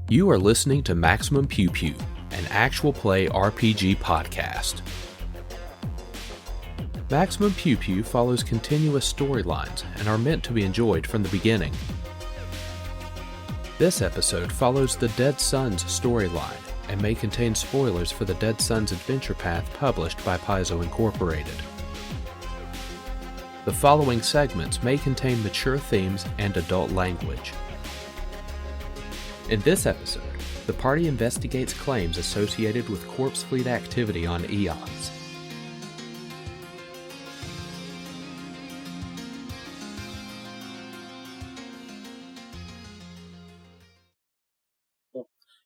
You are listening to Maximum Pew Pew, an actual play RPG podcast. Maximum Pew Pew follows continuous storylines and are meant to be enjoyed from the beginning. This episode follows the Dead Sons storyline and may contain spoilers for the Dead Sons adventure path published by Paizo Incorporated. The following segments may contain mature themes and adult language. In this episode, the party investigates claims associated with corpse fleet activity on Eons.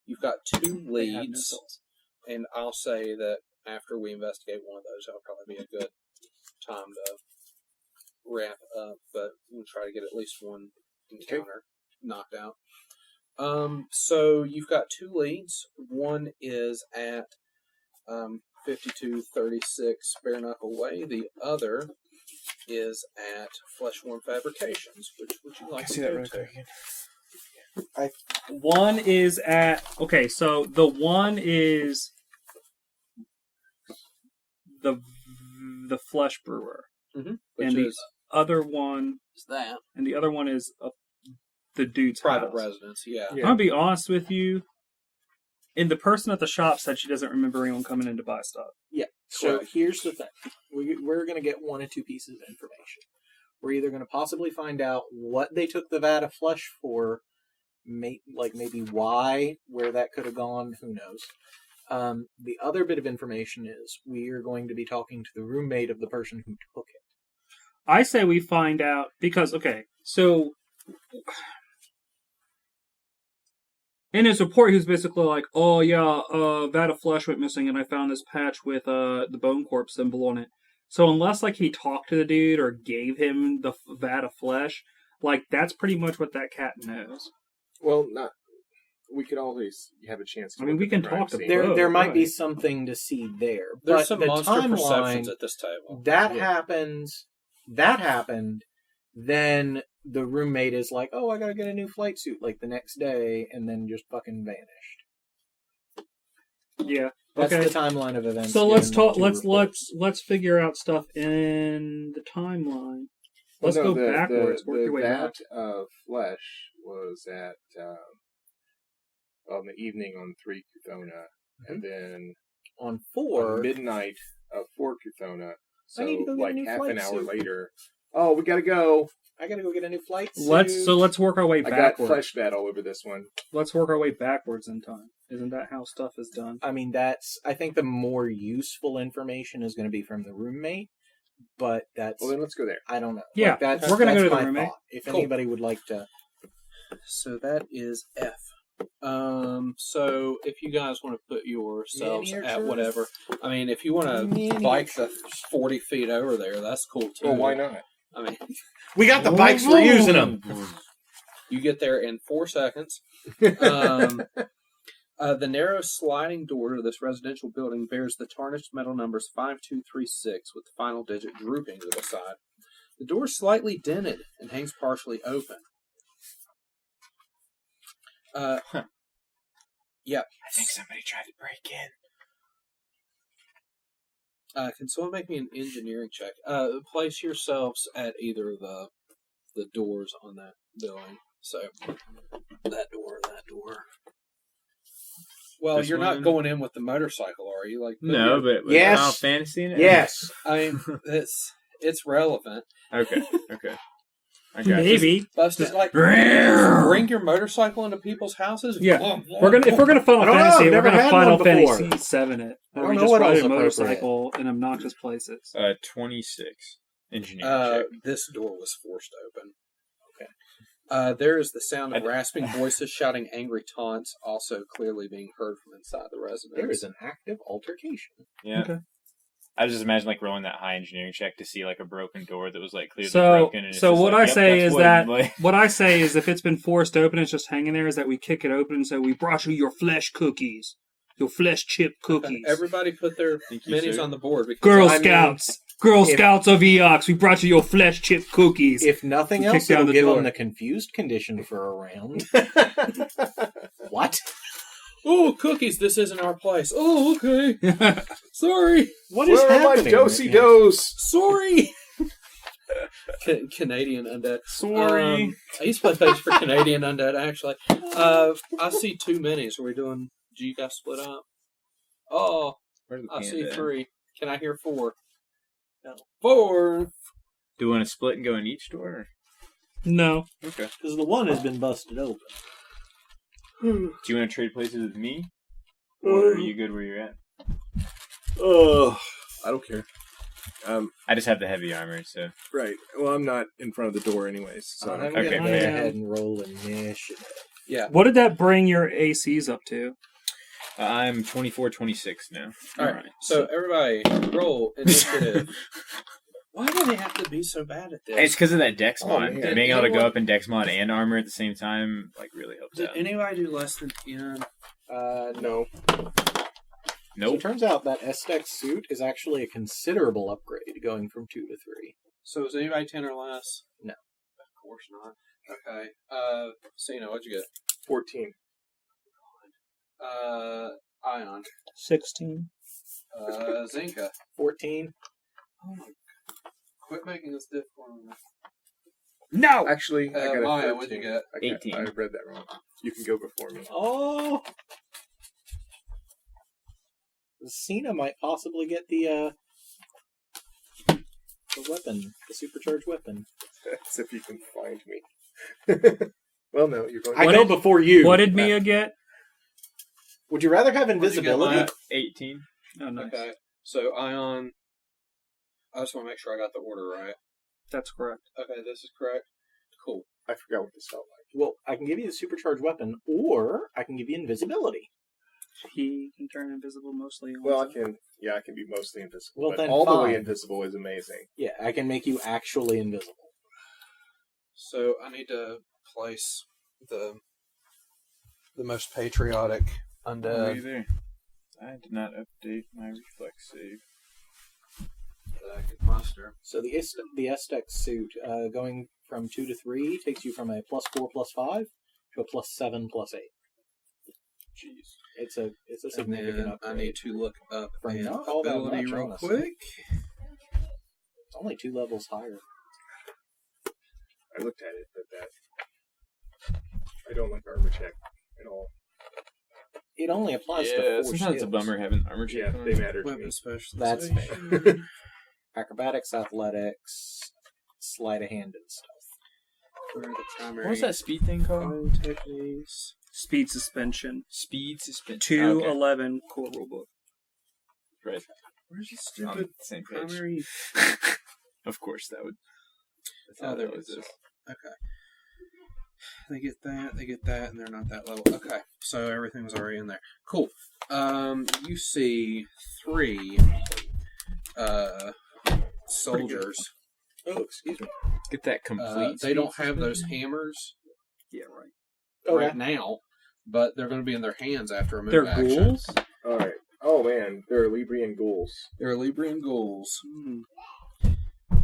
You've got two leads, and I'll say that after we investigate one of those, that'll probably be a good time to wrap up, but we'll try to get at least one encounter knocked out. So you've got two leads. One is at 5236 Bare Knuckle Way. The other is at Fleshworm Fabrications. Which would you like to go to? One is at... Okay, so the one is the Flesh Brewer. Mm-hmm. And the other one... is that. And the other one is the dude's private house. residence, yeah. I'm going to be honest with you. And the person at the shop said she doesn't remember anyone coming in to buy stuff. Yeah, so here's the thing. We're going to get one of two pieces of information. We're either going to possibly find out what they took the vat of flesh for, maybe why, where that could have gone, who knows. The other bit of information is we are going to be talking to the roommate of the person who took it. I say we find out, because, okay, so... In his report, he was basically like, oh yeah, vat of flesh went missing and I found this patch with the bone corpse symbol on it. So unless he talked to the dude or gave him the vat of flesh, that's pretty much what that cat knows. Well, we could always have a chance to we can talk to them. There might be something to see there. There's but some the monster timeline, perceptions at this table. That happened, then the roommate is like, oh, I gotta get a new flight suit, the next day, and then just fucking vanished. Yeah. That's okay. the timeline of events. So let's talk. Let's figure out stuff in the timeline. Let's go backwards. Work your way back. The vat of flesh was at on the evening on 3 Kuthona, and then on 4 on midnight of 4 Kuthona. So I need to go get a new half an flight hour suit. later. Oh, we gotta go. I gotta go get a new flight suit. Let's work our way backwards. I got flesh vat all over this one. Let's work our way backwards in time. Isn't that how stuff is done? I mean, I think the more useful information is going to be from the roommate, but that's... Well, then let's go there. I don't know. Yeah, we're going to go to the roommate. Thought. If anybody would like to... So that is F. So if you guys want to put yourselves at whatever, I mean, if you want to bike the 40 feet over there, that's cool too. Well, why not? I mean, we got the bikes, we're using them. You get there in 4 seconds. The narrow sliding door to this residential building bears the tarnished metal numbers 5236 with the final digit drooping to the side. The door is slightly dented and hangs partially open. Yeah. I think somebody tried to break in. Can someone make me an engineering check? Place yourselves at either of the doors on that building. So, that door. Well, this you're one? not going in with the motorcycle, are you? No, but with Yes. Final Fantasy in it? Yes. I mean, it's relevant. Okay. I got Maybe. Just bring your motorcycle into people's houses. Yeah. If we're gonna Final Fantasy, we're gonna Final Fantasy 7 it. Where we just ride a motorcycle in obnoxious places. 26 engineering check. This door was forced open. Okay. There is the sound of rasping voices shouting angry taunts, also clearly being heard from inside the residence. There is an active altercation. Yeah. Okay. I just imagine rolling that high engineering check to see a broken door that was clearly so, broken. And it's so just what like, I yep, say that's is wood. that what I say is if it's been forced open, it's just hanging there. Is that we kick it open and say we brought you your flesh cookies, your flesh chip cookies. Everybody put their minis on the board. Girl Scouts of Eox, we brought you your flesh chip cookies. If nothing else, it'll give them the confused condition for a round. What? Oh, cookies! This isn't our place. Oh, okay. Sorry. What is Where are my happening? dosey-dos? Sorry. Canadian undead. Sorry. I used to play Paizo for Canadian undead, actually. I see 2 minis. Are we doing... Do you guys split up? Oh, Where's the I see panda? 3. Can I hear 4? No. 4! Do you want to split and go in each door? Or? No. Okay. Because the one has been busted open. Do you want to trade places with me? Or are you good where you're at? I don't care. I just have the heavy armor, so... Right. Well, I'm not in front of the door anyways. So I'm Okay, going to go fair. ahead and roll initiative. Yeah. What did that bring your ACs up to? I'm 24-26 now. Alright, so everybody, roll initiative. Why do they have to be so bad at this? It's because of that Dex Oh, mod. man. Being able to go Anyone- up in Dex mod and armor at the same time, like, really helps Did out. anybody do less than 10? no. So Nope. it turns out that Estek suit is actually a considerable upgrade, going from 2 to 3. So is anybody 10 or less? No. Of course not. Okay. Cyna, what'd you get? 14. Ion. 16. Zenka. 14. Oh my god. Quit making this difficult. No! Actually, I got a Maya, 13. what'd you get? 18. I read that wrong. You can go before me. Oh! Cyna might possibly get the weapon, the supercharged weapon. That's if you can find me. Well, no, you're going I What go did- before you. What did Mia get? Would you rather have What'd you get, invisibility? Maya? 18. Oh, nice. Okay. So Ion. I just want to make sure I got the order right. That's correct. Okay, this is correct. Cool. I forgot what this felt like. Well, I can give you the supercharged weapon, or I can give you invisibility. He can turn invisible mostly. on Well, I his- can. Yeah, I can be mostly invisible. Well, but then all the way fine. invisible is amazing. Yeah, I can make you actually invisible. So I need to place the most patriotic Are undead you there? I did not update my reflex save. that I could muster. So the Estek suit, going from 2 to 3, takes you from a +4/+5 to a +7/+8. Jeez. It's a And significant then upgrade. I need to look up For an not all that ability much, real honestly. quick. It's only 2 levels higher. I looked at it, but that I don't like armor check at all. It only applies to Yeah, 4 Sometimes it's a skills. bummer having armor check Yeah, on. they matter to Weapon me. That's specialization. Acrobatics, athletics, sleight of hand, and stuff. Where are the primary What was that speed thing called? combo techniques? Speed suspension. Speed suspension. 211 core rulebook. Right. Where's the On stupid the same page. primary? Of course, that would. That's Oh, how there that it was. is. Okay. They get that, and they're not that level. Okay, so everything was already in there. Cool. You see 3 soldiers. Oh, excuse me. Get that complete. They don't speed have those suspension? hammers Yeah, right. Okay. right now, but they're going to be in their hands after a move They're action. ghouls? All right. Oh man, they're Librian ghouls. They're Librian ghouls.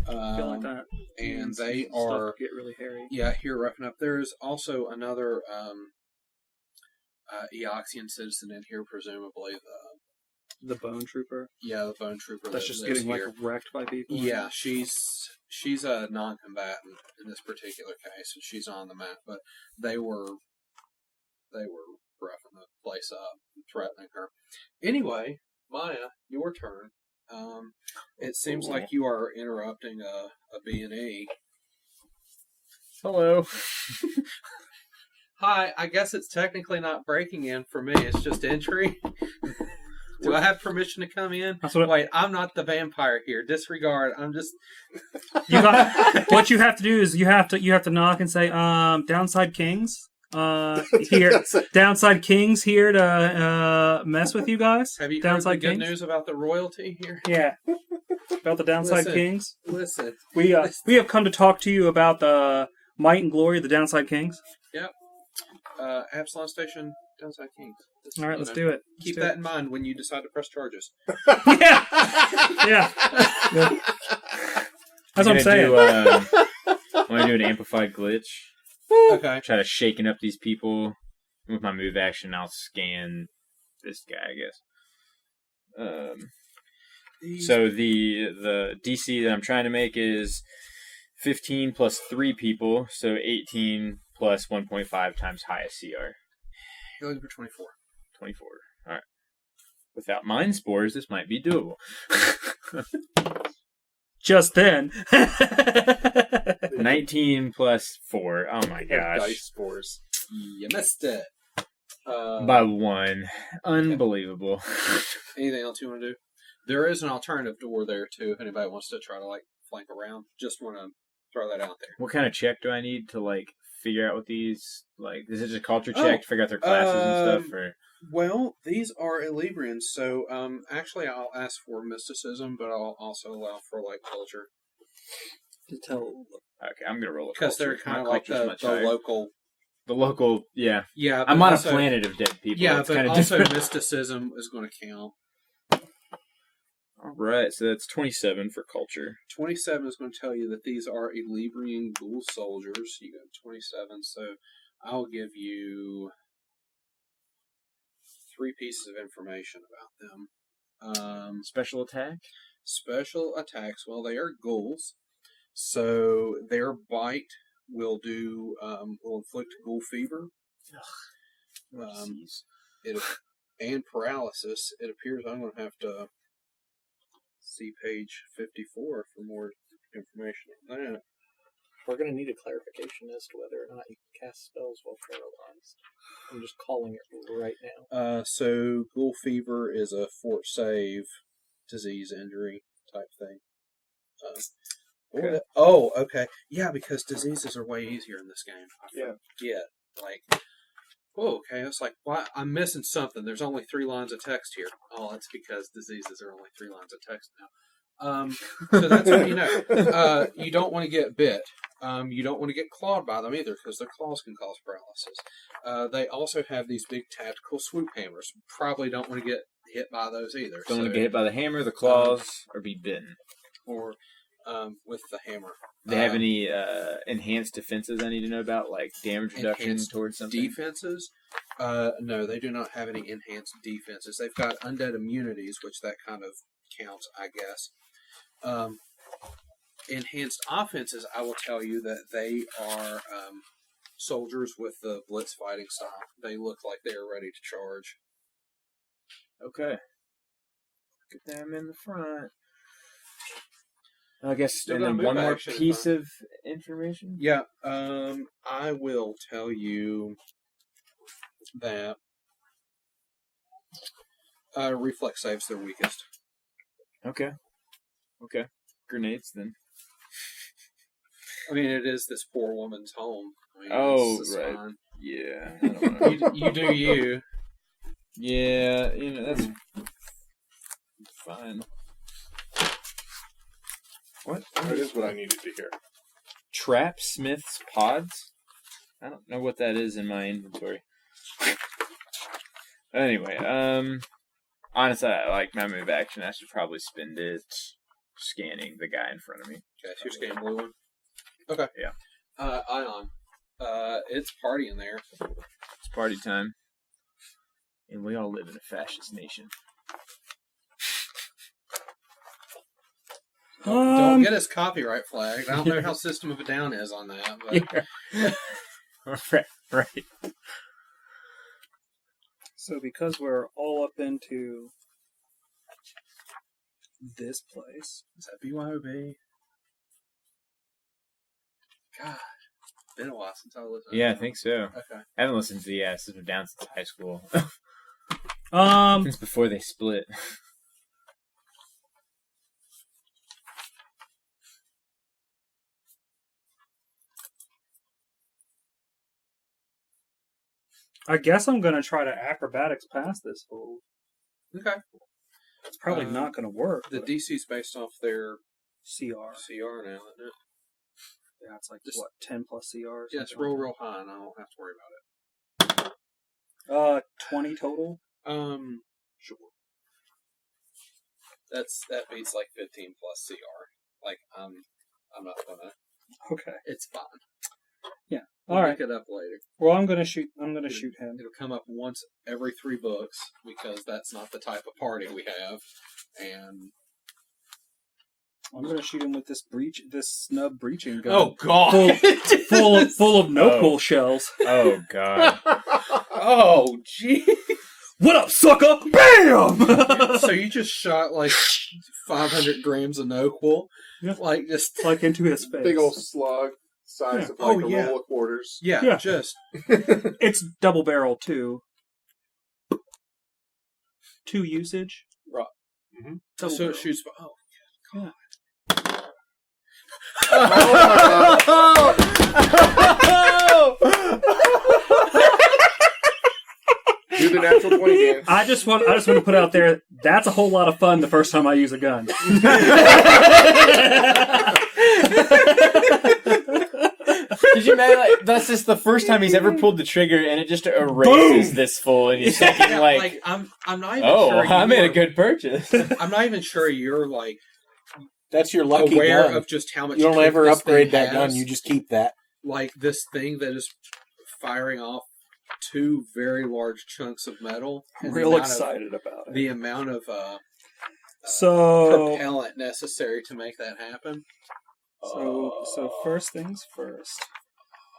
I feel like that. And means they stuff are... get really hairy. Yeah, here, roughing up. There's also another Eoxian citizen in here, presumably The Bone Trooper. the Bone Trooper. That's that just lives getting here. like wrecked by people. Yeah, she's a non-combatant in this particular case, and she's on the map. But they were roughing the place up, threatening her. Anyway, Maya, your turn. It seems like you are interrupting a B&E. Hello. Hi, I guess it's technically not breaking in for me. It's just entry. Do I have permission to come in? That's what Wait, I'm not the vampire here. Disregard. I'm just. you got. What you have to do is you have to knock and say, Downside Kings, here, Downside Kings here to mess with you guys. Have you heard Downside the good Kings? news about the royalty here? Yeah, about the Downside Listen. Kings. Listen. We have come to talk to you about the might and glory of the Downside Kings. Absalom Station, Downside Kings. All right, let's do it. Keep that in mind when you decide to press charges. Yeah, yeah. That's what I'm saying. I'm gonna do an amplified glitch. Okay. Try to shaking up these people with my move action. I'll scan this guy, I guess. So the DC that I'm trying to make is 15 plus 3 people, so 18 plus 1.5 times highest CR. You're looking for 24. 24. All right. Without mind spores, this might be doable. Just then. 19 plus 4. Oh my gosh. Dice spores. You missed it. By 1. Unbelievable. Anything else you want to do? There is an alternative door there, too, if anybody wants to try to, flank around. Just want to throw that out there. What kind of check do I need to, figure out what these, is it just a culture check to figure out their classes and stuff, or? Well, these are Illibrians, so, actually I'll ask for mysticism, but I'll also allow for, culture. To tell. Okay, I'm going to roll a Because culture. they're kind of My like culture's the much higher. local... The local, yeah. Yeah, but I'm on also, a planet of dead people. Yeah, it's but kind of also different. mysticism is going to count. All right, so that's 27 for culture. 27 is going to tell you that these are Illibrian ghoul soldiers. You got 27, so I'll give you 3 pieces of information about them. Special attack? Special attacks. Well, they are ghouls, so their bite will will inflict ghoul fever. And paralysis. It appears I'm going to have to see page 54 for more information on that. We're going to need a clarification as to whether or not you can cast spells while paralyzed. I'm just calling it right now. So ghoul fever is a fort save, disease, injury type thing. Okay. Okay. Yeah, because diseases are way easier in this game. I forget. Oh, okay. It's why I'm missing something. There's only 3 lines of text here. Oh, that's because diseases are only 3 lines of text now. So that's what you know. You don't want to get bit. You don't want to get clawed by them either, because their claws can cause paralysis. They also have these big tactical swoop hammers. Probably don't want to get hit by those either. Don't want to get hit by the hammer, the claws, or be bitten. Or with the hammer. Do they have any enhanced defenses I need to know about, like damage reduction Enhanced towards something? Defenses? No, they do not have any enhanced defenses. They've got undead immunities, which that kind of counts, I guess. Enhanced offenses, I will tell you that they are soldiers with the blitz fighting style. They look like they are ready to charge. Okay. Get them in the front. I guess, Still and got then move one more action, piece huh? of information? Yeah, I will tell you that reflex saves their weakest. Okay. Grenades, then. I mean, it is this poor woman's home. I mean, Oh, it's right. fine. Yeah. I don't know. You do you. Yeah, that's fine. What? That is what I needed to hear. Trap Smith's Pods? I don't know what that is in my inventory. Anyway, honestly, I like my move action. I should probably spend it scanning the guy in front of me. Okay, so you're scanning blue one. Okay. Yeah. Ion. It's party in there. It's party time. And we all live in a fascist nation. Don't get us copyright flagged. I don't know how System of a Down is on that, but Yeah. Right. So because we're all up into this place. is that BYOB? God, it's been a while since I listened. Yeah, I think so. Okay. I haven't listened to the System of Down since high school. Since before they split. I guess I'm gonna try to acrobatics past this fool. Okay. It's probably not gonna work. The but DC's based off their CR. CR now, isn't it? Yeah, it's like Just- what 10 plus CR. or Yeah, it's something real like high, and I don't have to worry about that. 20 total. Sure. That beats like 15 plus CR. Like I'm not gonna. Okay. It's fine. Yeah. We'll All look right. it up later. Well, I'm gonna shoot him. It'll come up once every 3 books because that's not the type of party we have. And I'm gonna shoot him with this snub breaching gun. oh god, full of Noqual shells. Oh god. oh gee. What up, sucker? Bam! So you just shot like 500 grams of Noqual, Yeah. like just Like into his face. Big old slug, size Yeah. of like Oh, a yeah. roll of quarters. Yeah. just It's double barrel too. 2 usage. Right. Mhm. so Double it shoots. Oh, Yeah. Do the natural 20 dance. I just want to put out there that's a whole lot of fun the first time I use a gun. Did you imagine, like, that's just the first time he's ever pulled the trigger, and it just erases this fool, and he's thinking, yeah, like, I'm not even oh, sure. I made a good purchase. I'm not even sure you're like That's your lucky aware gun. of just how much. You don't kick ever this upgrade thing that gun. has. You just keep that. Like this thing that is firing off 2 very large chunks of metal. I'm and the real amount of- excited about it. The amount of So propellant necessary to make that happen. so first things first.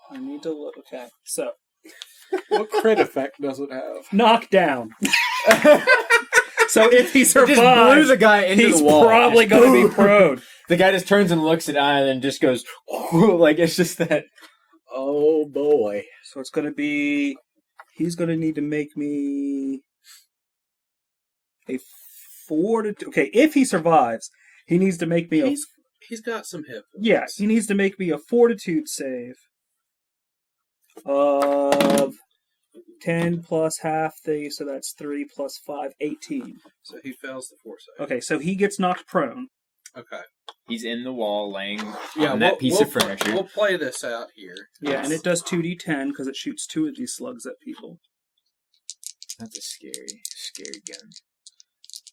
I need to look. Okay, so What crit effect does it have? knockdown. So if he It just blew survives, the guy into he's the wall. probably Just going to boom. be prone. The guy just turns and looks at Ian and just goes, like, it's just that. Oh boy! So it's going to be. He's going to need to make me a 4 to 2. Okay, if he survives, he needs to make me a. He's got some hip. Yes, he needs to make me a fortitude save of 10 plus half the, so that's 3 plus 5, 18. So he fails the 4 save. Okay, so he gets knocked prone. Okay. He's in the wall laying Yeah, on that piece of furniture. We'll play this out here. Yeah, and it does 2d10 because it shoots 2 of these slugs at people. That's a scary, scary gun.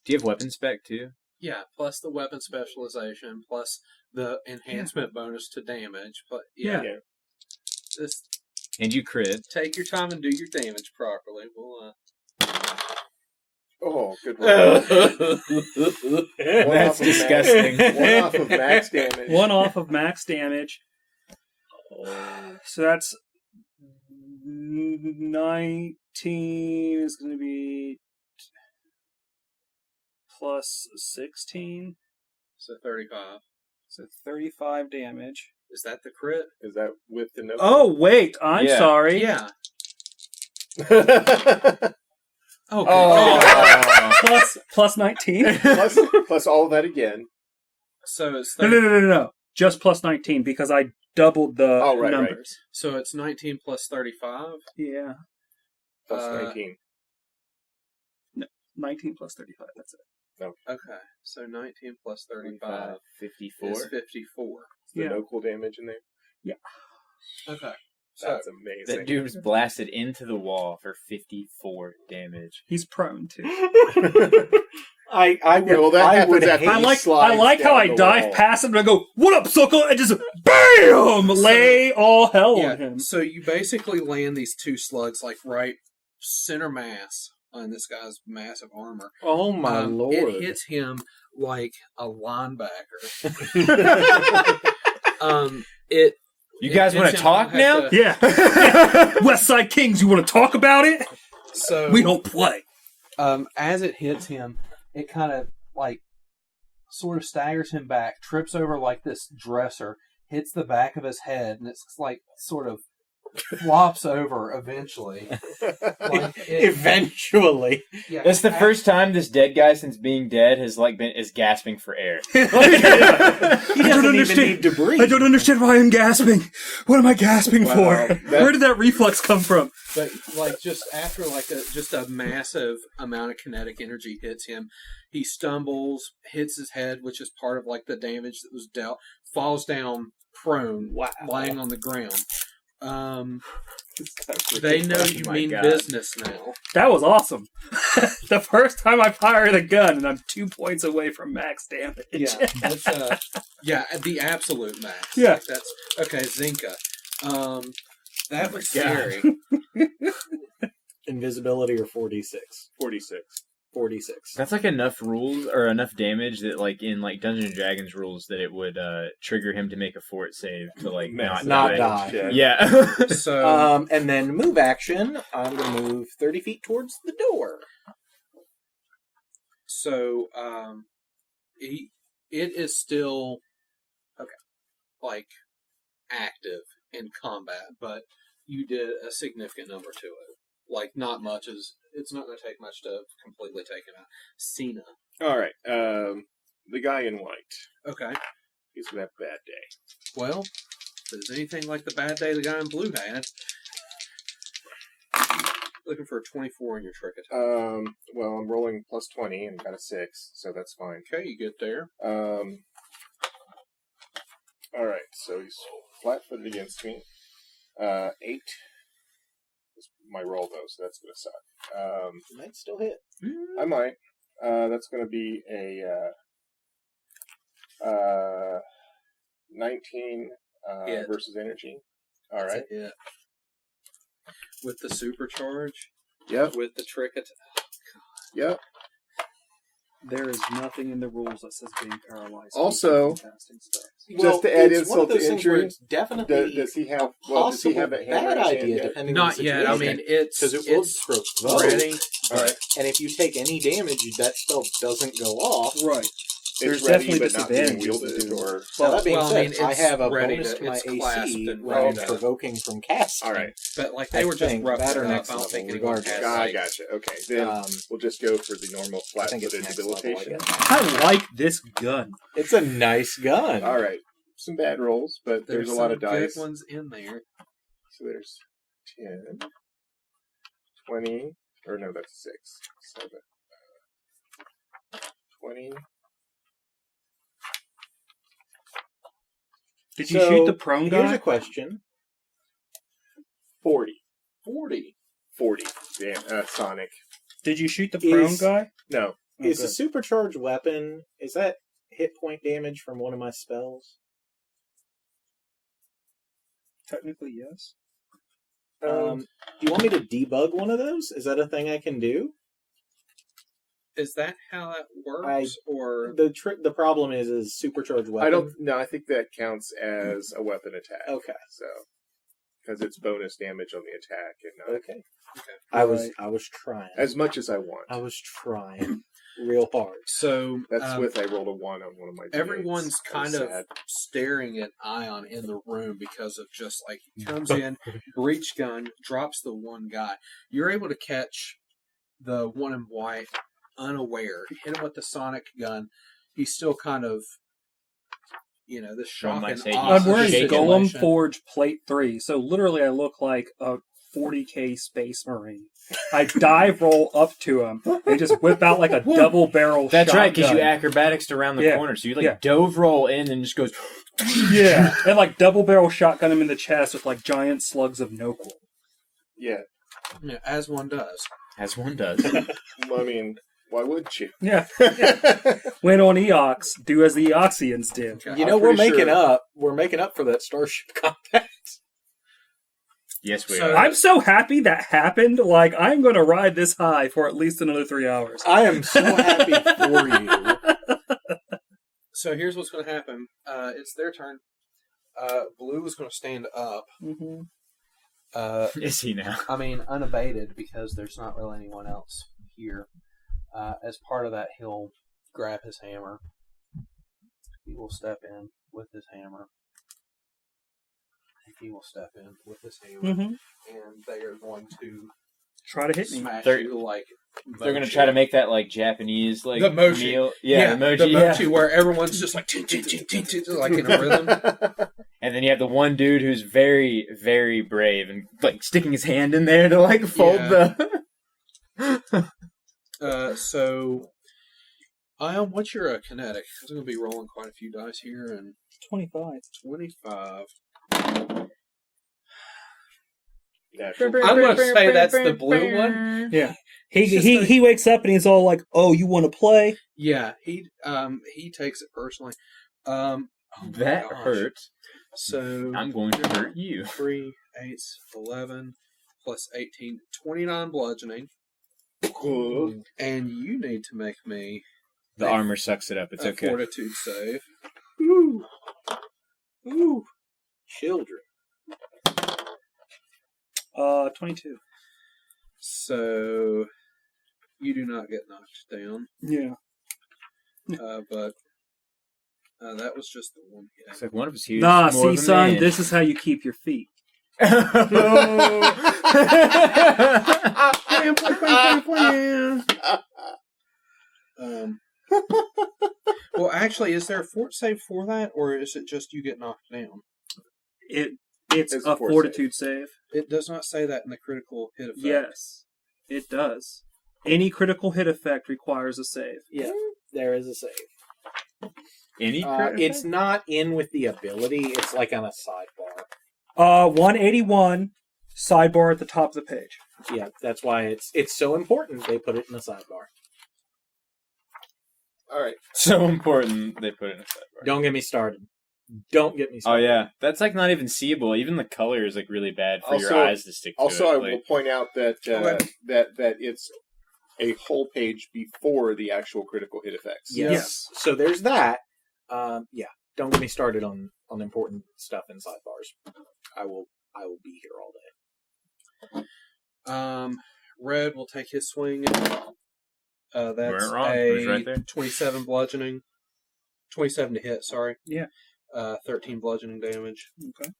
Do you have weapon spec, too? Yeah, plus the weapon specialization, plus the enhancement bonus to damage. But yeah, Just And you crit. take your time and do your damage properly. We'll Oh, good roll. That's disgusting. One off of max damage. 1 off of max damage. So that's 19 is going to be plus 16. So 35. So 35 damage. Is that the crit? Is that with the no? Oh, wait. I'm Yeah. sorry. Yeah. Oh. Okay. Oh. Plus 19. plus all of that again. So it's No. Just plus 19 because I doubled the Oh, right, numbers. right. So it's 19 plus 35. Yeah. Plus Uh, 19. 19 plus 35. That's it. Okay. So 19 plus 35 54. is 54. Is there yeah. no cool damage in there? Okay. So That's amazing. That dude was blasted into the wall for 54 damage. He's prone too. I would. Yeah, well, that I happens would after hate. I like slides how down I the dive wall. past him and I go, "What up, sucker?" and just BAM! Lay all hell on him. So you basically land these 2 slugs like right center mass on this guy's massive armor. Oh my lord! It hits him like a linebacker. You guys want to talk now? Yeah. West Side Kings, you want to talk about it? So We don't play. as it hits him, it kind of like sort of staggers him back, trips over like this dresser, hits the back of his head, and it's like sort of flops over eventually. Like Eventually, yeah, That's the first time this dead guy since being dead has is gasping for air. he doesn't even need to breathe. I don't understand why I'm gasping. What am I gasping for? Where did that reflex come from? But like just after like just a massive amount of kinetic energy hits him, he stumbles, hits his head, which is part of like the damage that was dealt, falls down prone, lying on the ground. They know you my mean God. business now. That was awesome. The first time I fired a gun, and I'm 2 points away from max damage. Yeah, that's, the absolute max. Yeah. Like that's okay. Zenka, That was God. scary. Invisibility or 4d6? 46. 46. That's like enough rules or enough damage that, like in like Dungeons and Dragons rules, that it would trigger him to make a fort save to like not die. Yeah. So And then move action. I'm going to move 30 feet towards the door. So it is still like active in combat, but you did a significant number to it. Like not much it's not going to take much to completely take him out. Cyna. All right. The guy in white. Okay. He's gonna have a bad day. Well, if there's anything like the bad day the guy in blue had. Looking for a 24 in your trick attack. Well, I'm rolling plus 20 and got a 6, so that's fine. Okay, you get there. All right, so he's flat-footed against me. 8 is my roll, though, so that's going to suck. You might still hit. I might. That's going to be a 19 versus energy. All right. That's a hit. With the supercharge, Yep. with the trick attack. Yep. There is nothing in the rules that says being paralyzed. Also, Casting spells. Just to add it's one insult of those to things where injury, it's definitely does he have? Well, does he have a hammer bad in his hand idea, yet? depending on Not the yet. situation. I mean, it's because it will provoke. ready. All right. And if you take any damage, that spell doesn't go off. Right. There's It's ready, definitely but not being disadvantages to wielded, do. or Well, that being well, I said, mean, I it's have a ready bonus to- to my it's clasped AC and when ready I'm to- provoking from casting. all right. But like they I were just think rough that or it up. next I don't level, think anyone regardless. has I like, gotcha. Okay, then we'll just go for the normal I think it's flat-footed next level, I debilitation. guess. I like this gun. It's a nice gun. All right, some bad rolls, but there's a lot of some dice. good ones in there. So there's 10, 20, or no, that's 6, 7, 20. Did you So, shoot the prone Here's guy? a question. 40. 40. 40. Damn, Sonic. Did you shoot the prone Is- guy? No. Oh, Is good. a supercharged weapon, is that hit point damage from one of my spells? Technically, yes. Do you want me to debug one of those? Is that a thing I can do? Is that how that works? Or The problem is supercharged weapon. I don't. No, I think that counts as a weapon attack. Okay. So, because it's bonus damage on the attack, and Okay. Okay. I was trying. as much as I want. I was trying real hard. so That's with I rolled a 1 on one of my. D8s. everyone's I kind was of sad. staring at Ion in the room because of just like he comes in, breach gun, drops the one guy. You're able to catch the one in white unaware, hit him with the sonic gun. He's still kind of, this shock might and say awe I'm wearing shaken. Golem situation. Forge Plate 3, so literally I look like a 40k Space Marine. I dive roll up to him and just whip out like a double barrel That's shotgun. right, because you acrobatics around the Yeah, corner, so you like yeah. dove roll in and just goes. Yeah, and like double barrel shotgun him in the chest with like giant slugs of Noqual. Yeah. Yeah, as one does. As one does. Well, I mean, why wouldn't you? Yeah. When on Eox, do as the Eoxians did. Okay, You I'm know, we're pretty making sure- up. We're making up for that Starship Compact. Yes, we So- are. I'm so happy that happened. Like, I'm going to ride this high for at least another 3 hours. I am so happy for you. So here's what's going to happen. It's their turn. Blue is going to stand up. Mm-hmm. Is he now? I mean, unabated because there's not really anyone else here. As part of that, he'll grab his hammer. He will step in with his hammer. He will step in with his hammer. Mm-hmm. And they are going to Try to hit me. smash They're- you like They're gonna mochi. try to make that like Japanese like The mochi. meal. Yeah, the mochi. The mochi where everyone's just like, tin, tin, tin, tin, tin, like in a rhythm. And then you have the one dude who's very, very brave and like sticking his hand in there to like fold the. So, Ion, what's your kinetic? I'm going to be rolling quite a few dice here, and 25. 25. Natural. I'm going to say that's the blue one. Yeah. It's just like- He wakes up and he's all like, "Oh, you want to play?" Yeah, he takes it personally. Oh my That gosh. hurt. So I'm going to hurt you. 3, 8, 11, plus 18, 29 bludgeoning. And you need to make me The armor sucks it up. It's a okay. fortitude save. Ooh. Ooh. Children. 22. So you do not get knocked down. Yeah. But that was just the one hit. It's like one of us here. Nah, see, son, this is how you keep your feet. Well, actually, is there a fort save for that, or is it just you get knocked down? It's It's a a fort fortitude save. It does not say that in the critical hit effect. Yes, it does. Any critical hit effect requires a save. Yeah, there is a save. Any It's not in with the ability. It's like on a sidebar. 181, sidebar at the top of the page. Yeah, that's why it's so important. They put it in the sidebar. All right. so important they put it in a sidebar. Don't get me started. Don't get me Oh started. yeah, that's like not even seeable. Even the color is like really bad for your Also- eyes to stick to Also, it. I Like, will point out that Okay. that it's a whole page before the actual critical hit effects. Yes. So there's that. Yeah. Don't get me started on important stuff in sidebars. I will be here all day. Red will take his swing. That's weren't wrong. It was a right there. 27 bludgeoning. 27 to hit, sorry. Yeah. 13 bludgeoning damage. Okay.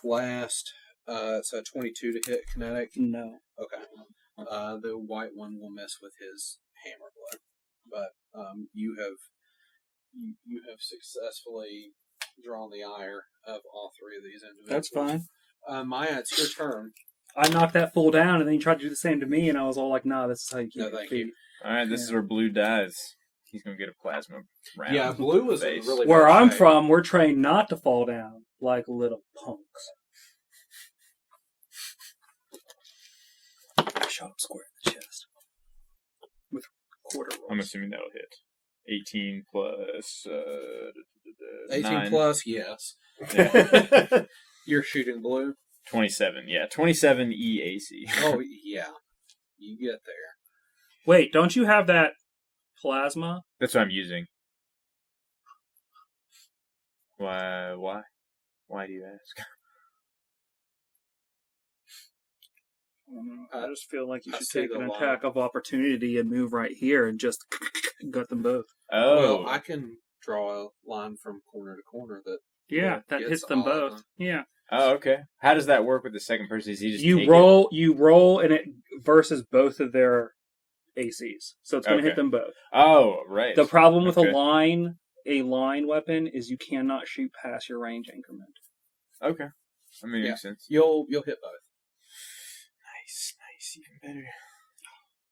Last, it's a 22 to hit kinetic. No. Okay. The white one will miss with his hammer blow. But you have successfully drawn the ire of all three of these individuals. That's fine. Maya, it's your turn. I knocked that fool down, and then he tried to do the same to me, and I was all like, nah, this is how you keep No, your thank feet. you. all right, this is where Blue dies. He's gonna get a plasma round. Yeah, blue was in face. really Where bad I'm shape. from, we're trained not to fall down like little punks. I shot him square in the chest. With quarter rolls. I'm assuming that'll hit. 18 plus 18 9. plus, yes. Yeah. You're shooting blue. 27. Yeah, 27 EAC. Oh, yeah. You get there. Wait, don't you have that plasma? That's what I'm using. Why? Why do you ask? I just feel like you I should see take the an line. attack of opportunity and move right here and just gut them both. Oh, Well, I can draw a line from corner to corner that Yeah, that gets hits them all of both. them. Yeah. oh, okay. How does that work with the second person? Is he just You take roll, and it versus both of their ACs. So it's going to hit Okay. them both. It? Oh, right. The problem with Okay. a line weapon is you cannot shoot past your range increment. Okay, I mean, Yeah. makes sense. you'll hit both. Nice, even better.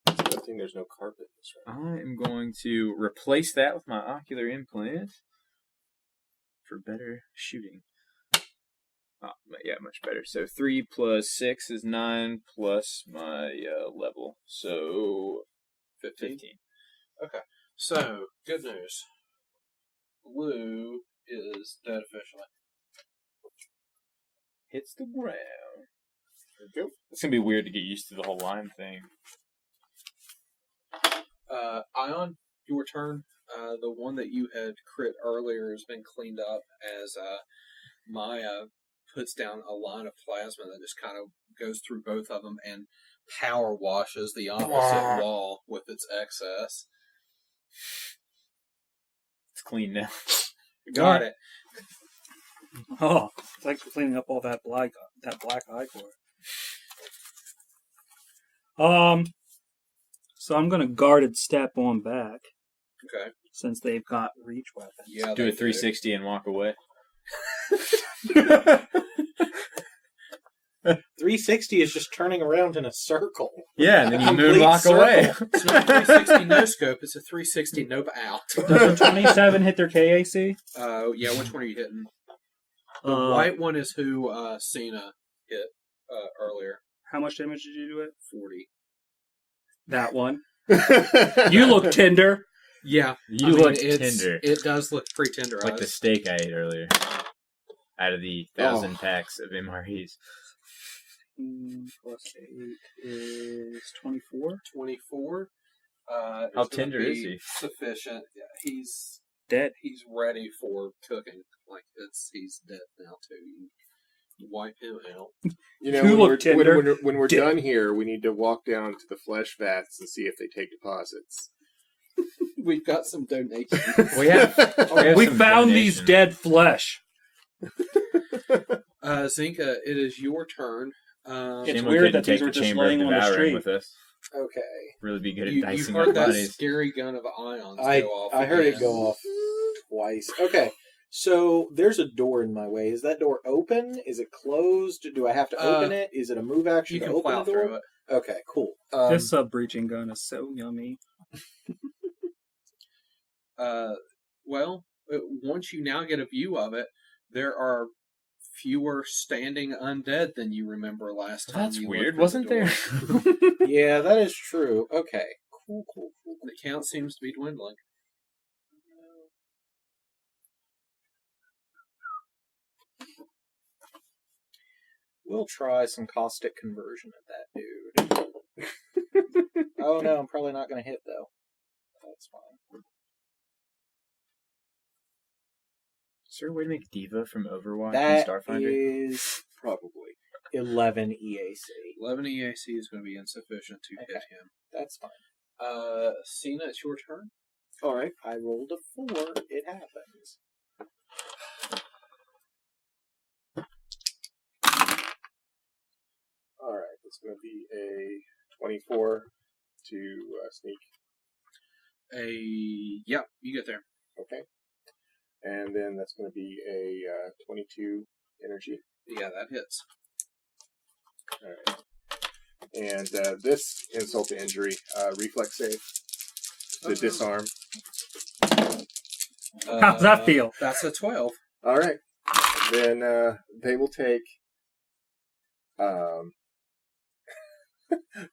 It's a good thing there's no carpet in this room. I am going to replace that with my ocular implant for better shooting. Oh, yeah, much better. So 3 plus 6 is 9 plus my level. So 15. So, good news. Blue is dead officially. Hits the ground. There we go. It's going to be weird to get used to the whole line thing. Ion, your turn. The one that you had crit earlier has been cleaned up as Maia puts down a line of plasma that just kind of goes through both of them and power washes the opposite wall with its excess. It's clean now. Got it. Oh, thanks for cleaning up all that black eye core. So I'm going to guarded step on back Okay. since they've got reach weapons. Yeah. Do they a 360 and walk away. 360 is just turning around in a circle. Yeah, and then you Complete moonwalk circle. away. It's not a 360 no scope. It's a 360 nope out. Does a 27 hit their KAC? Yeah. Which one are you hitting? The white one is who Cyna hit earlier. How much damage did you do it? 40. That one. You look tender. Yeah. You look it's- tender. It does look pretty tender. Like the steak I ate earlier. out of the 1,000 packs of MREs. Plus 8 is 24. 24. How tender is he? Sufficient. Yeah, he's Dead. He's ready for cooking. Like he's dead now too. You wipe him out. You know, You when look we're, tender. when we're Dick. done here, we need to walk down to the flesh vats and see if they take deposits. We've got some donations. We have We some found these donations. dead flesh. Zenka, it is your turn. It's Shame we weird couldn't that these take were the just Chamber of laying on the Devouring street. with us. Okay. Really be good at You dicing heard up that bodies. scary gun of ions I go off. heard it again. go off twice. Okay. So there's a door in my way. Is that door open? Is it closed? Do I have to open it? Is it a move action You to can open plow the door? through it. Okay, cool. This sub-breaching gun is so yummy. Well, once you now get a view of it, there are fewer standing undead than you remember last time. That's you weird, looked through wasn't the there? door. Yeah, that is true. Okay. Cool. The count seems to be dwindling. We'll try some caustic conversion at that dude. Oh no, I'm probably not going to hit though. That's fine. Is there a way to make Diva from Overwatch That and Starfinder? is probably 11 EAC. 11 EAC is going to be insufficient to hit him. That's fine. Cyna, it's your turn. All right. I rolled a 4. It happens. All right, it's going to be a 24 to sneak. Yeah, you get there. Okay. And then that's going to be a 22 energy. Yeah, that hits. All right. And this insult to injury, reflex save to disarm. How's that feel? That's a 12. All right. Then they will take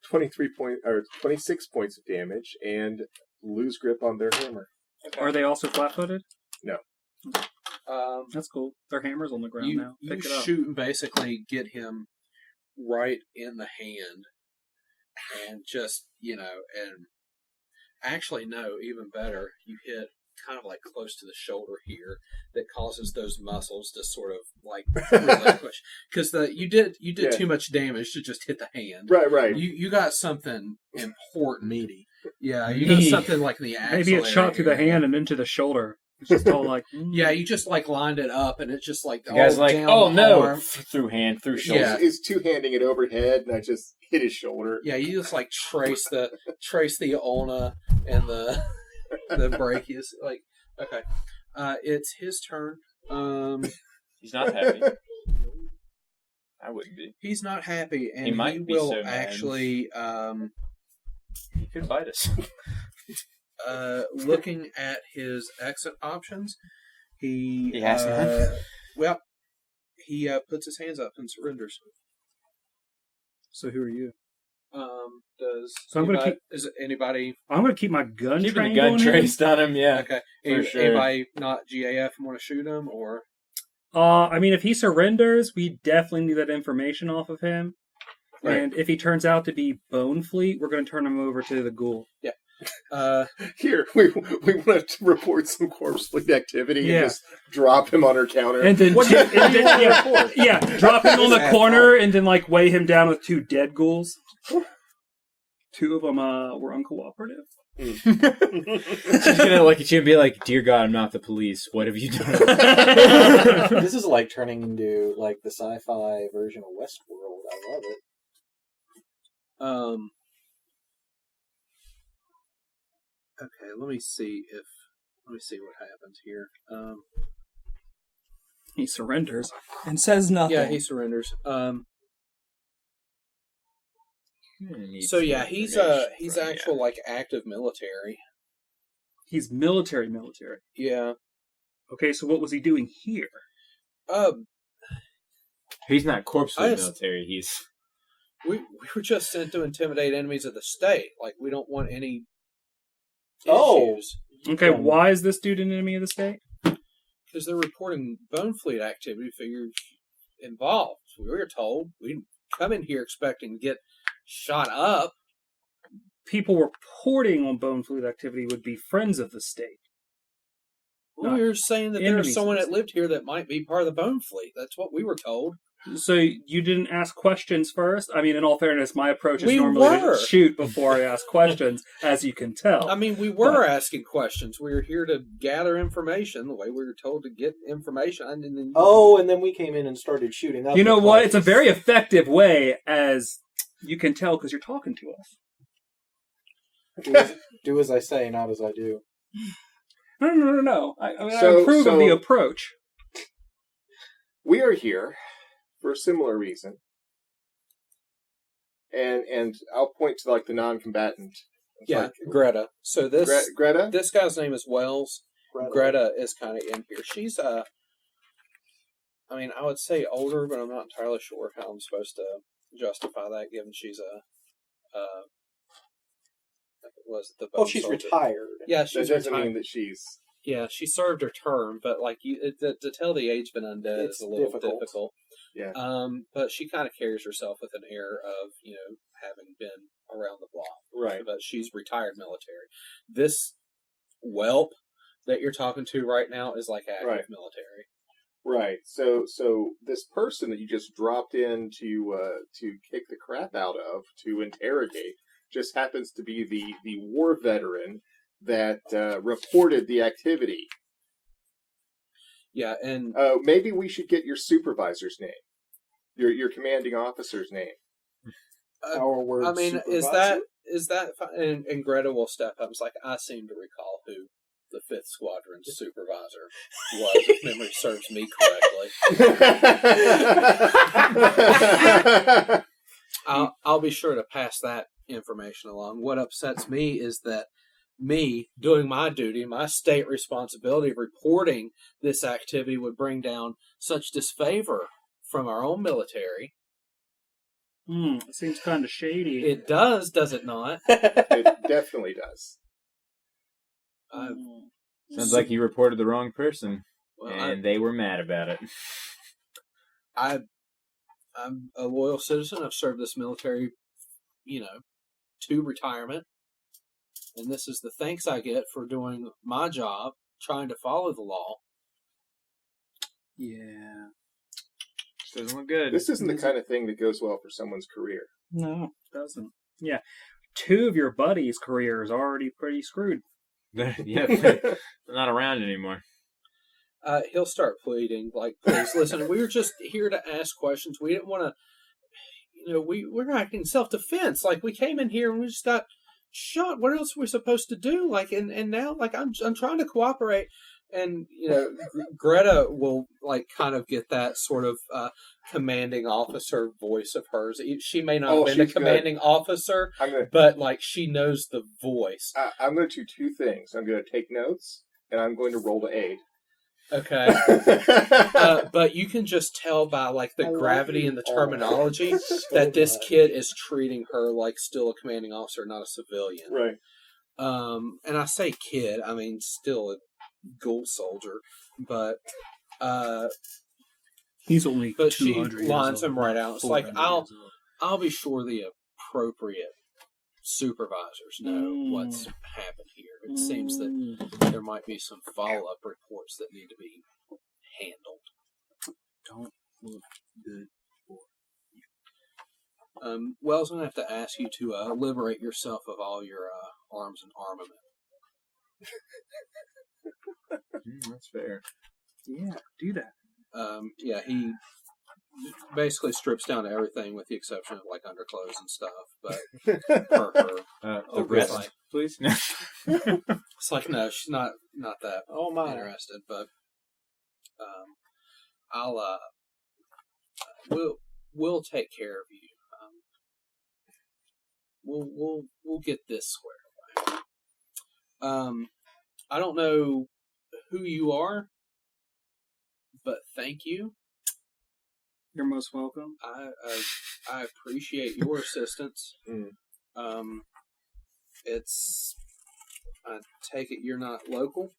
26 points of damage and lose grip on their hammer. Are they also flat-footed? No. That's cool. Their hammer's on the ground now. You Pick it up. shoot and basically get him right in the hand, and just and actually no, even better, you hit kind of like close to the shoulder here, that causes those muscles to sort of like relinquish, because you did Yeah. too much damage to just hit the hand. Right. You got something important, Meaty. Yeah, you got Meaty. something like in the axillary Maybe it shot through the area. hand and into the shoulder. It's just all like... Yeah, you just like lined it up, and it's just like The guy's all like, down oh the no! arm. Through hand, through shoulder. Yeah. Is two-handing it overhead, and I just hit his shoulder. Yeah, you just like trace the ulna and the brachius. Like, okay, it's his turn. He's not happy. I wouldn't be. He's not happy, and He might be will so mad. actually He could bite us. looking at his exit options. He has none? Well, he puts his hands up and surrenders. So who are you? Does So I'm gonna anybody, keep- is it anybody? I'm going to keep my gun Keeping the trained gun on him. traced on him, yeah. Okay, for sure. Anybody not GAF want to shoot him or? I mean, if he surrenders, we definitely need that information off of him. Right. And if he turns out to be Bone Fleet, we're going to turn him over to the ghoul. Here, we want to report some corpse fleet activity Yeah. and just drop him on our counter. And then, drop him on the corner and then like weigh him down with 2 dead ghouls. 2 of them were uncooperative. She's gonna look at you and be like, "Dear God, I'm not the police. What have you done?" This is like turning into like the sci-fi version of Westworld. I love it. Okay, let me see what happens here. He surrenders and says nothing. Yeah, he surrenders. So yeah, he's actual like active military. He's military. Yeah. Okay, so what was he doing here? He's not corpse I with just- military. He's We were just sent to intimidate enemies of the state. Like we don't want any Oh. issues. Okay, why is this dude an enemy of the state? because they're reporting Bone Fleet activity figures involved. We were told we didn't come in here expecting to get shot up. People reporting on Bone Fleet activity would be friends of the state. We were saying that enemies there's someone of the that lived here that might be part of the Bone Fleet. That's what we were told. So you didn't ask questions first? I mean, in all fairness, my approach is We normally were. to shoot before I ask questions, as you can tell. I mean, we were asking questions. We were here to gather information the way we were told to get information. And then, and then we came in and started shooting up. You know the what? place. It's a very effective way, as you can tell, because you're talking to us. Do as I say, not as I do. No. I mean, I So- approve of the approach. We are here for a similar reason. And I'll point to like the non-combatant. It's yeah, like, Greta. So Greta? this guy's name is Wells. Greta is kind of in here. She's I mean, I would say older, but I'm not entirely sure how I'm supposed to justify that, given she's was the Well, she's soldier. retired. Yeah, That she's doesn't retired. mean that she's... Yeah, she served her term, but like to tell the age been undead It's is a little difficult. difficult. Yeah. But she kind of carries herself with an air of having been around the block. Right. But she's retired military. This whelp that you're talking to right now is like active Right. military. Right. So this person that you just dropped in to kick the crap out of, to interrogate, just happens to be the war veteran that reported the activity. Yeah, and Maybe we should get your supervisor's name, your commanding officer's name. Our word. I mean, supervisor? is that fine? And Greta will step up. It's like, I seem to recall who the 5th Squadron's supervisor was, if memory serves me correctly. I'll be sure to pass that information along. What upsets me is that me doing my duty, my state responsibility of reporting this activity would bring down such disfavor from our own military. It seems kind of shady. It does it not? It definitely does. Sounds like you reported the wrong person, Well, and they were mad about it. I'm a loyal citizen. I've served this military, to retirement. And this is the thanks I get for doing my job, trying to follow the law. Yeah. Doesn't look good. This isn't the kind of thing that goes well for someone's career. No, it doesn't. Yeah. 2 of your buddies' careers are already pretty screwed. Yeah, they're not around anymore. He'll start pleading, like, please, listen, we were just here to ask questions. We didn't want to, we're acting self-defense. Like, we came in here and we just got shot. What else are we supposed to do? Like, and now, like, I'm trying to cooperate. And, Greta will, like, kind of get that sort of commanding officer voice of hers. She may not have been a she's commanding officer, good. but, like, she knows the voice. I'm going to do 2 things. I'm going to take notes, and I'm going to roll to aid. Okay. But you can just tell by, like, the gravity and the terminology that this kid is treating her like still a commanding officer, not a civilian. Right. And I say kid, I mean still a ghoul soldier, but He's only but she 200 lines years old. him right out. It's like 400 I'll years old. I'll be sure the appropriate supervisors know what's happened here. It seems that there might be some follow-up reports that need to be handled. Don't look good for Wells, I'm going to have to ask you to liberate yourself of all your arms and armament. That's fair. Yeah, do that. Yeah, he basically strips down to everything with the exception of like underclothes and stuff. But her The it's rest, like, please. it's like no, she's not that Oh my! interested. But I'll we'll take care of you. We'll get this squared away. I don't know who you are, but thank you. You're most welcome. I appreciate your assistance. Mm. I take it you're not local.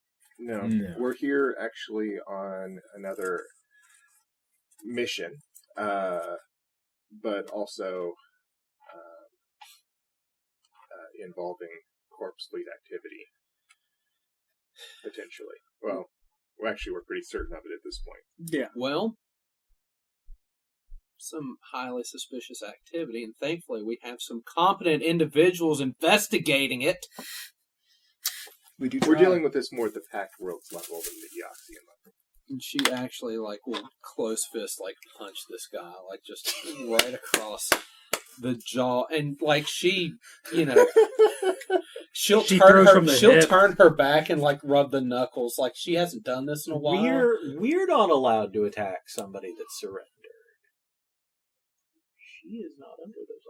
No. No. We're here actually on another mission, but also involving corpse fleet activity, potentially. Well, actually, we're pretty certain of it at this point. Yeah. Well, some highly suspicious activity, and thankfully we have some competent individuals investigating it. We do. We're dealing with this more at the Pact Worlds level than the Eoxian level. And she actually, like, will close fist, like, punch this guy, like, just right across the jaw. And, like, she, you know, she'll turn her back and, like, rub the knuckles. Like, she hasn't done this in a while. We're not allowed to attack somebody that's surrendered. She is not under those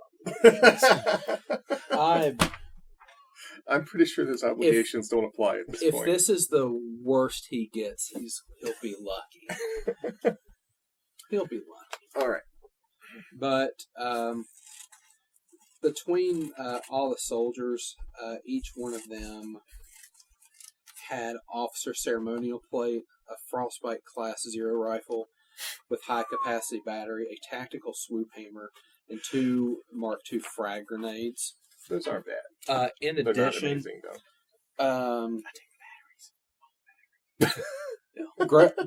obligations. I'm pretty sure those obligations don't apply at this If point. this is the worst he gets, he'll be lucky. He'll be lucky. All right. But between all the soldiers, each one of them had officer ceremonial plate, a frostbite class 0 rifle with high capacity battery, a tactical swoop hammer, and 2 Mark II frag grenades. Those aren't bad. In They're not addition, amazing, though.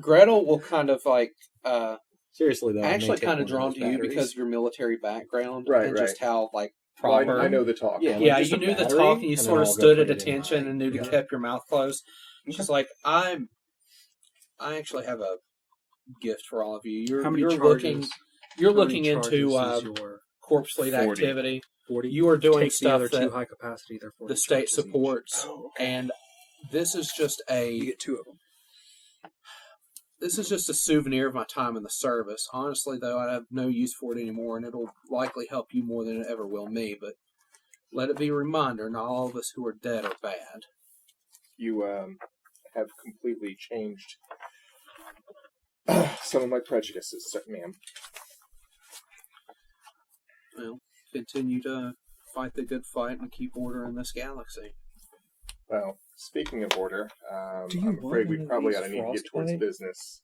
Gretel will kind of like Seriously, though, actually kind of drawn to you because of your military background, Right, and just how like Well, proper. I know the talk. Yeah. Yeah, just you a knew the battery, talk, and you and then sort of I'll go stood at put it in attention mine. and knew to keep your mouth closed. She's like, I actually have a gift for all of you. How many You're charges? looking How many into charges is your corpse fleet 40. activity. 40? You are doing Take the stuff other 2 that high capacity. They're 40 the state charges each. supports, Oh, okay. and this is just You a get 2 of them. this is just a souvenir of my time in the service. Honestly, though, I have no use for it anymore, and it'll likely help you more than it ever will me. But let it be a reminder: not all of us who are dead are bad. You have completely changed some of my prejudices, ma'am. Well, continue to fight the good fight and keep order in this galaxy. Well, speaking of order, Do you I'm want afraid we one of probably these ought to need to get towards frostbite? business.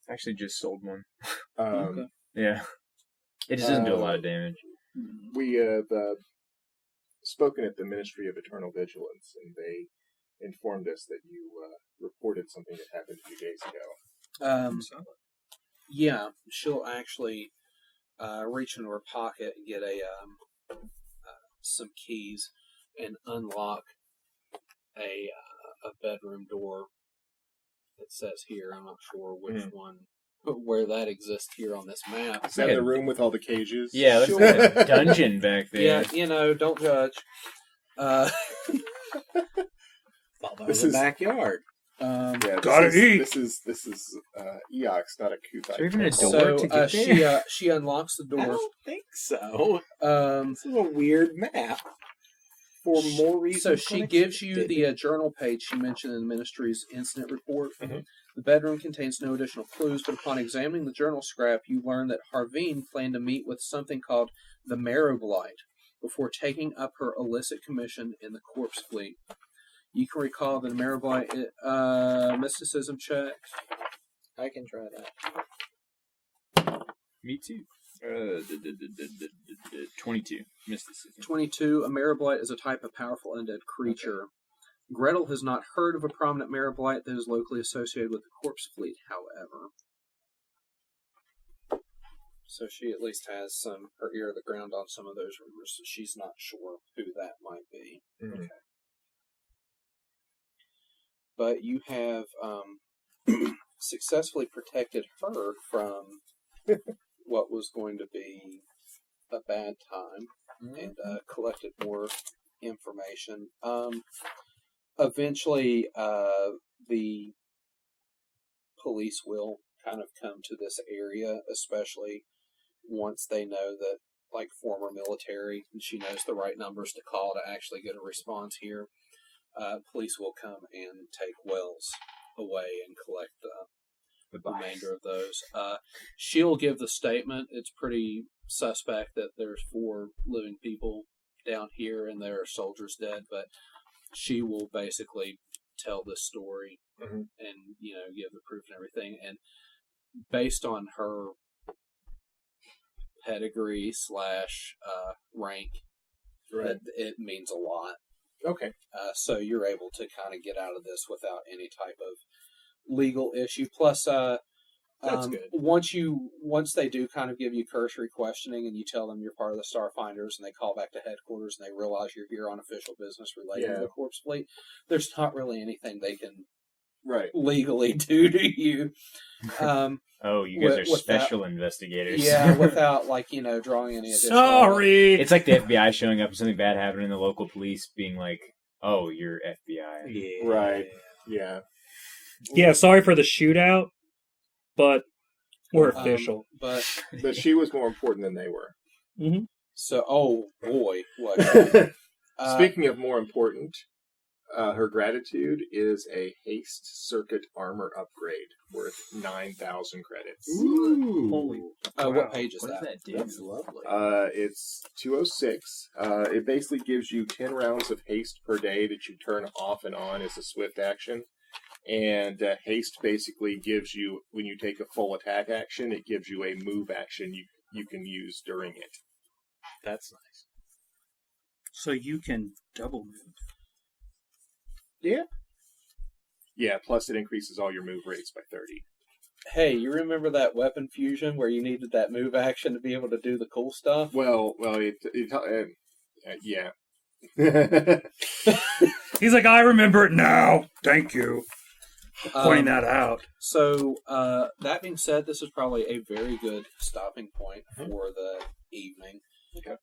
Actually, just sold one. Um, Yeah. It just doesn't do a lot of damage. We have spoken at the Ministry of Eternal Vigilance, and they informed us that you reported something that happened a few days ago. Yeah, she'll actually reach into her pocket and get some keys and unlock a bedroom door. It says here, I'm not sure which one, where that exists here on this map. Is that the room with all the cages? Yeah, it looks like a dungeon back there. Yeah, don't judge. This is backyard. Yeah, Gotta eat. This is Eox, not a Kuthite. Is there even a council. door to get there? she unlocks the I door. don't think so. Um, This is a weird map. For more reasons. So she gives you the journal page she mentioned in the ministry's incident report. Mhm. The bedroom contains no additional clues, but upon examining the journal scrap, you learn that Harveen planned to meet with something called the Marrow Blight before taking up her illicit commission in the corpse fleet. You can recall that the Marrow Blight mysticism check. I can try that. Me too. 22. Mysticism. 22. A Marrow Blight is a type of powerful undead creature. Gretel has not heard of a prominent Marrow Blight that is locally associated with the corpse fleet, however. So she at least has her ear to the ground on some of those rumors, so she's not sure who that might be. Mhm. Okay. But you have successfully protected her from what was going to be a bad time and collected more information. Eventually, the police will kind of come to this area, especially once they know that, like, former military, and she knows the right numbers to call to actually get a response here. Police will come and take Wells away and collect the remainder of those. She'll give the statement. It's pretty suspect that there's 4 living people down here and there are soldiers dead, but she will basically tell this story Mhm. and give the proof and everything. And based on her pedigree / rank, Right. it means a lot. Okay. So you're able to kind of get out of this without any type of legal issue. Plus, That's good. Once they do kind of give you cursory questioning and you tell them you're part of the Starfinders and they call back to headquarters and they realize you're here on official business related to the corpse fleet, there's not really anything they can Right. legally do to you. Oh, you guys are Without- special investigators. Yeah, without drawing any additional. Sorry. It's like the FBI showing up and something bad happening, and the local police being like, "Oh, you're FBI." Yeah. Right. Yeah. Yeah, sorry for the shootout, but we're official. But But she was more important than they were. so, oh boy, what? Speaking of more important, her gratitude is a haste circuit armor upgrade worth 9,000 credits. Ooh. Holy. What page is What does that? that do? That's lovely. It's 206. It basically gives you 10 rounds of haste per day that you turn off and on as a swift action. And haste basically gives you, when you take a full attack action, it gives you a move action you can use during it. That's nice. So you can double move. Yeah, plus it increases all your move rates by 30. Hey, you remember that weapon fusion where you needed that move action to be able to do the cool stuff? Well, yeah. He's like, I remember it now. Thank you. Pointing that out. So, that being said, this is probably a very good stopping point for the evening. Okay.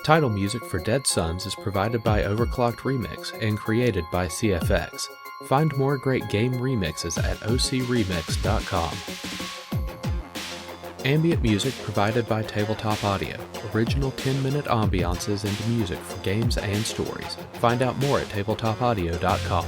Title music for Dead Sons is provided by Overclocked Remix and created by CFX. Find more great game remixes at ocremix.com. Ambient music provided by Tabletop Audio. Original 10-minute ambiances and music for games and stories. Find out more at tabletopaudio.com.